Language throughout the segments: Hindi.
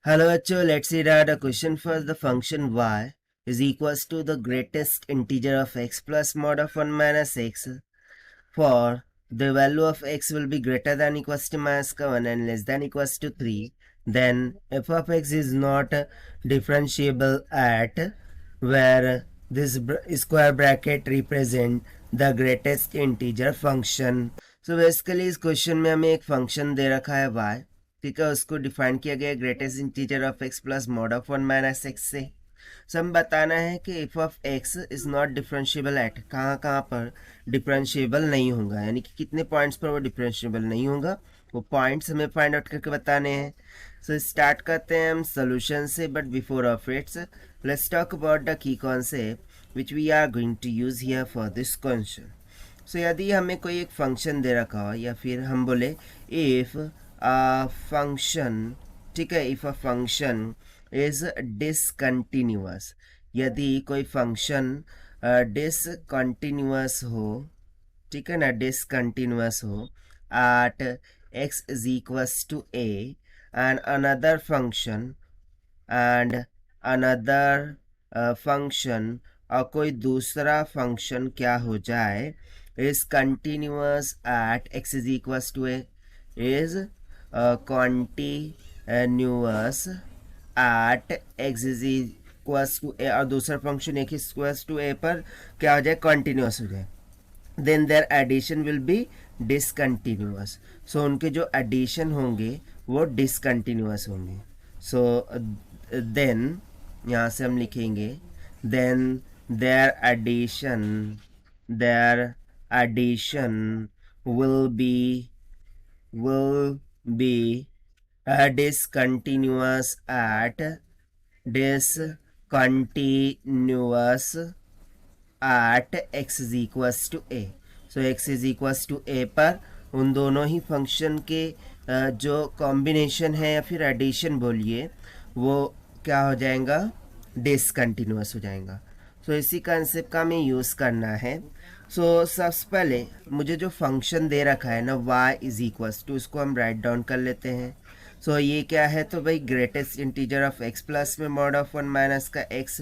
Hello bachcho, let's see that the question for the function y is equals to the greatest integer of x plus mod of 1 minus x for the value of x will be greater than equals to minus 1 and less than equals to 3, then f of x is not differentiable at where this square bracket represent the greatest integer function. So basically इस क्वेश्चन में हमें एक फंक्शन दे रखा है y, ठीक है, उसको डिफाइन किया गया greatest integer of X plus mod of 1 minus x से। सो हम बताना है कि if of x is not differentiable eight, कहाँ कहाँ पर डिफरेंशिएबल नहीं होगा, यानी कि कितने पॉइंट्स पर वो डिफरेंशिएबल नहीं होगा, वो पॉइंट्स हमें फाइंड आउट करके बताने हैं। सो स्टार्ट करते हैं हम सोल्यूशन से, but before of its let's talk about the key concept which we are going to use here for this question. So यदि हमें कोई एक फंक्शन दे रखा हो या फिर हम बोले इफ फंक्शन, ठीक है, if a function is discontinuous, यदि कोई फंक्शन डिसकंटिन्यूअस हो, ठीक है ना, डिसकंटिन्यूअस हो at x is equals to A and another function and another function, और कोई दूसरा फंक्शन क्या हो जाए is continuous at x is equals to a, is continuous at x is equals to a, और दूसरा फंक्शन एक इक्वल्स टू ए पर क्या हो जाए, कंटिन्यूअस हो जाए, then their addition will be discontinuous. So उनके जो एडिशन होंगे वो डिसकंटिन्यूअस होंगे। सो देन यहाँ से हम लिखेंगे then there addition will be discontinuous at x is equals to a. So x is equals to a पर उन दोनों ही फंक्शन के जो कॉम्बिनेशन है या फिर एडिशन बोलिए, वो क्या हो जाएगा, डिसकंटिन्यूअस हो जाएगा। सो इसी कंसेप्ट का हमें यूज़ करना है। सो सबसे पहले मुझे जो फंक्शन दे रखा है ना y इज इक्वल्स टू, इसको हम राइट डाउन कर लेते हैं। सो ये क्या है, तो भाई greatest integer of x plus में मॉड ऑफ 1 माइनस का x,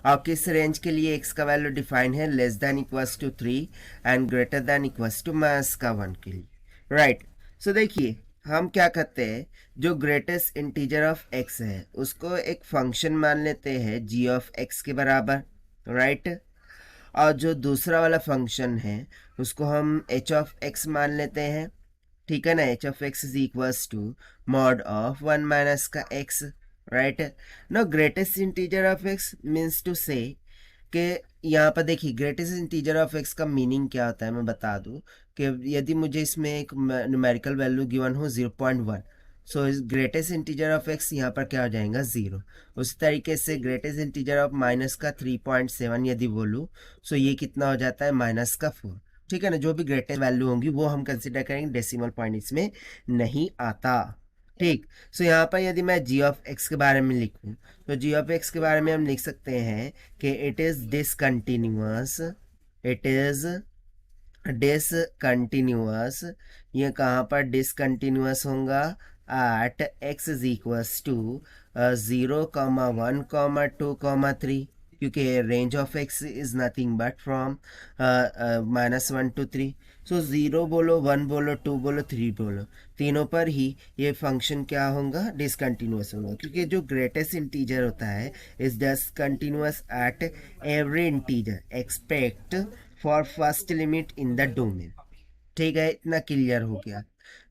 और किस रेंज के लिए x का वैल्यू डिफाइन है, less than equals to 3 and greater than equals to minus का 1 के लिए, राइट। सो देखिए हम क्या करते हैं, जो ग्रेटेस्ट इंटीजर ऑफ x है उसको एक फंक्शन मान लेते हैं g ऑफ x के बराबर, राइट। और जो दूसरा वाला फंक्शन है उसको हम h ऑफ x मान लेते हैं, ठीक है ना। h of x is equals to mod of 1 minus का x, right. No greatest integer of x means to say कि यहाँ पर देखिए ग्रेटेस्ट इंटीजर ऑफ x का मीनिंग क्या होता है, मैं बता दूँ कि यदि मुझे इसमें एक न्यूमेरिकल वैल्यू गिवन हो 0.1, सो इस ग्रेटेस्ट इंटीजर ऑफ x यहाँ पर क्या हो जाएगा, 0। उसी तरीके से ग्रेटेस्ट इंटीजर ऑफ माइनस का 3.7 यदि बोलूँ, सो ये कितना हो जाता है, माइनस का 4, ठीक है ना। जो भी ग्रेटेस्ट वैल्यू होंगी वो हम कंसिडर करेंगे, डेसिमल पॉइंट इसमें नहीं आता, ठीक। सो यहाँ पर यदि मैं g ऑफ x के बारे में लिखूँ, तो g ऑफ x के बारे में हम लिख सकते हैं कि it is discontinuous, it is discontinuous. ये कहाँ पर डिसकंटिन्यूअस होगा, at x is equals to 0,1,2,3, क्योंकि range of x is nothing but from -1 to 3। So 0 बोलो, 1 बोलो, 2 बोलो, 3 बोलो, तीनों पर ही ये फंक्शन क्या होगा, डिसकंटिन्यूअस होगा, क्योंकि जो ग्रेटेस्ट इंटीजर होता है is discontinuous at every integer expect for first limit in the domain, ठीक है। इतना क्लियर हो गया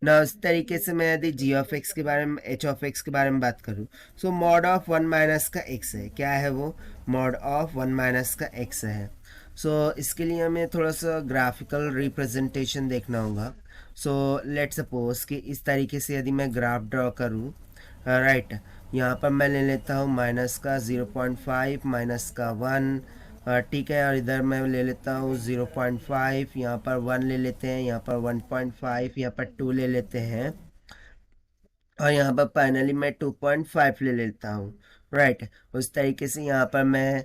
ना। उस तरीके से मैं यदि g ऑफ x के बारे में, h ऑफ x के बारे में बात करूँ, सो मॉड ऑफ 1 माइनस का x है, क्या है वो, मॉड ऑफ 1 माइनस का x है। सो इसके लिए हमें थोड़ा सा ग्राफिकल रिप्रेजेंटेशन देखना होगा। सो लेट सपोज कि इस तरीके से यदि मैं ग्राफ ड्रॉ करूँ, राइट, यहाँ पर मैं ले लेता हूँ माइनस का 0.5, माइनस का 1, ठीक है, और इधर मैं ले लेता हूँ 0.5, यहाँ पर 1 ले लेते हैं, यहाँ पर 1.5, यहाँ पर 2 ले लेते हैं, और यहाँ पर फाइनली मैं 2.5 ले लेता हूँ, राइट। उस तरीके से यहाँ पर मैं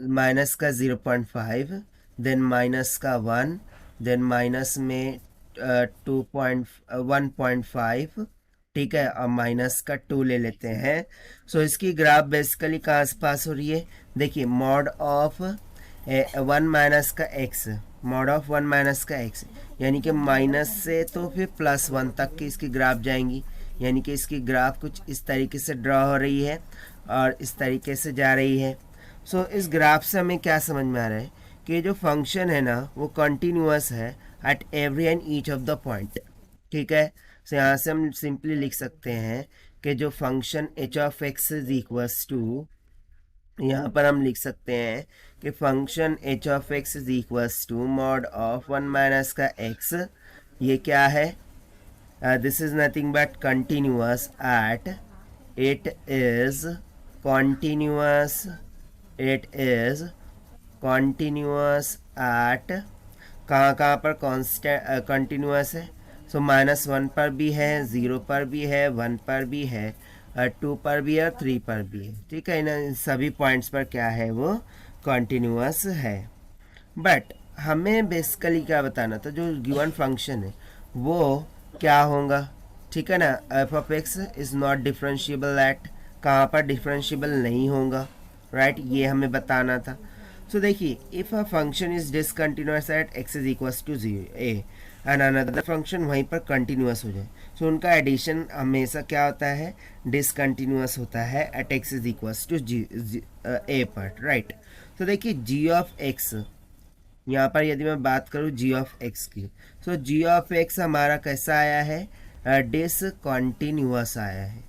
माइनस का 0.5, देन माइनस का 1, देन माइनस में 1.5, ठीक है, और माइनस का 2 ले लेते हैं। सो इसकी ग्राफ बेसिकली कहाँ से पास हो रही है, देखिए मॉड ऑफ 1 माइनस का एक्स, मॉड ऑफ 1 माइनस का एक्स, यानी कि माइनस से तो फिर +1 तक की इसकी ग्राफ जाएंगी, यानी कि इसकी ग्राफ कुछ इस तरीके से ड्रॉ हो रही है और इस तरीके से जा रही है। सो इस ग्राफ से हमें क्या समझ में आ रहा है कि जो फंक्शन है ना वो कंटिन्यूअस है at every and each of the point. ठीक है, तो यहाँ से हम सिंपली लिख सकते हैं कि जो function H of x is equals to, यहाँ पर हम लिख सकते हैं कि function H of x is equals to mod of 1 minus का एक्स, ये क्या है, this is nothing but continuous at, it is continuous, it is continuous at, कहाँ कहाँ पर कॉन्स्टेंट कंटिन्यूअस है, सो -1 पर भी है, 0 पर भी है, 1 पर भी है, 2 पर भी है और 3 पर भी है। ठीक है, इन सभी पॉइंट्स पर क्या है, वो कॉन्टीन्यूअस है। बट हमें बेसिकली क्या बताना था, जो गिवन फंक्शन है वो क्या होगा, ठीक है ना, F of x is not differentiable eight, कहाँ पर डिफरेंशिएबल नहीं होगा, राइट, ये हमें बताना था। सो देखिए, if a function is discontinuous at x is equals to 0 A and another function वहीं पर कंटिन्यूअस हो जाए, सो उनका एडिशन हमेशा क्या होता है, डिसकंटिन्यूअस होता है at x is equals to a पर, राइट। तो देखिए जी ऑफ एक्स, यहाँ पर यदि मैं बात करूँ जी ऑफ एक्स की, सो जी ऑफ एक्स हमारा कैसा आया है, डिसकंटिन्यूअस आया है।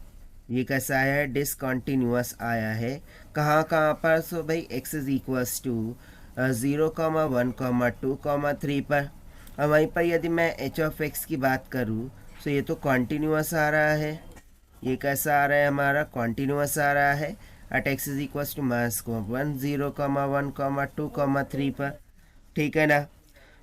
ये कैसा आया है, डिसकंटिन्यूअस आया है। कहाँ कहाँ पर, सो भाई एक्स इज इक्वल्स टू 0,1,2,3 पर, और वहीं पर यदि मैं एच ऑफ एक्स की बात करूँ, तो ये तो कॉन्टीन्यूअस आ रहा है, ये कैसा आ रहा है हमारा, कॉन्टीन्यूअस आ रहा है at x is equals to -1, 0,1,2,3 पर। ठीक है ना,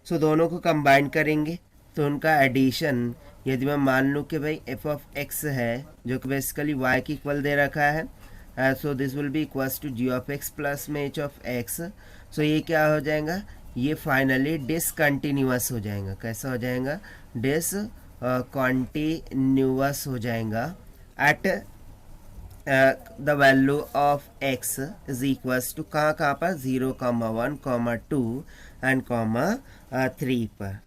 सो दोनों को कंबाइन करेंगे तो उनका एडिशन, यदि मैं मान लूँ कि भाई एफ ऑफ एक्स है जो कि बेसिकली वाई की इक्वल दे रखा है, so this will be equals to G of X plus में एच ऑफ एक्स। सो ये क्या हो जाएगा, ये फाइनली डिसकंटिन्यूअस हो जाएगा, कैसा हो जाएगा, डिसकंटिन्यूअस हो जाएगा at the value of x is equals to कहाँ कहाँ पर, 0,1,2 एंड 3 पर।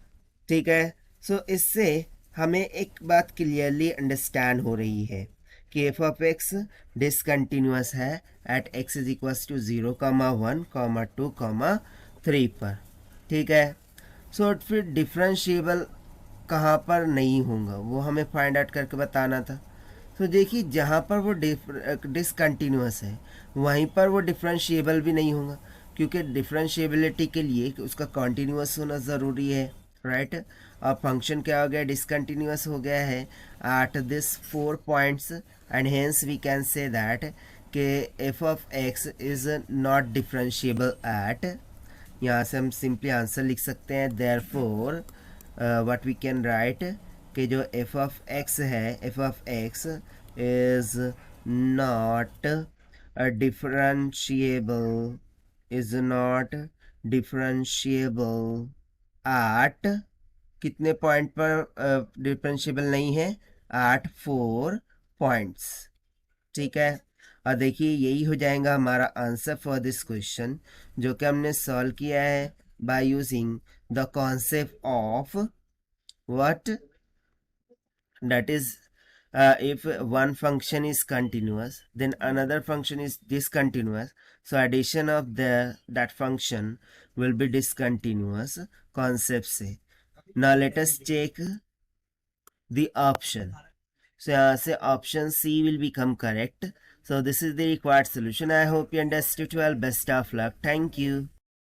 ठीक है, सो इससे हमें एक बात क्लियरली अंडरस्टैंड हो रही है कि एफ ऑफ एक्स डिसकंटिन्यूअस है at x is equals to 0,1,2,3 पर। ठीक है, सो फिर डिफरेंशिएबल कहाँ पर नहीं होगा वो हमें फाइंड आउट करके बताना था। तो देखिए, जहाँ पर वो डिसकंटिन्यूअस है वहीं पर वो डिफरेंशिएबल भी नहीं होगा, क्योंकि डिफरेंशिएबिलिटी के लिए उसका कॉन्टीन्यूअस होना ज़रूरी है, राइट। और फंक्शन क्या हो गया, डिसकंटिन्यूअस हो गया है at this 4 points and hence we can say that कि F of x is not differentiable at, यहाँ से हम सिंपली आंसर लिख सकते हैं, therefore what we can write कि जो एफ ऑफ एक्स है, f of x is not differentiable, is not differentiable at, कितने पॉइंट पर डिफरेंशिएबल नहीं है, एट 4 पॉइंट्स। ठीक है, और देखिए यही हो जाएगा हमारा आंसर फॉर दिस क्वेश्चन, जो कि हमने सॉल्व किया है by using the concept of what, that is if one function is continuous then another function is discontinuous, so addition of that function will be discontinuous concept से। now let us check the option, so यहाँ से option C will become correct, so this is the required solution. I hope you understood well. Best of luck. Thank you.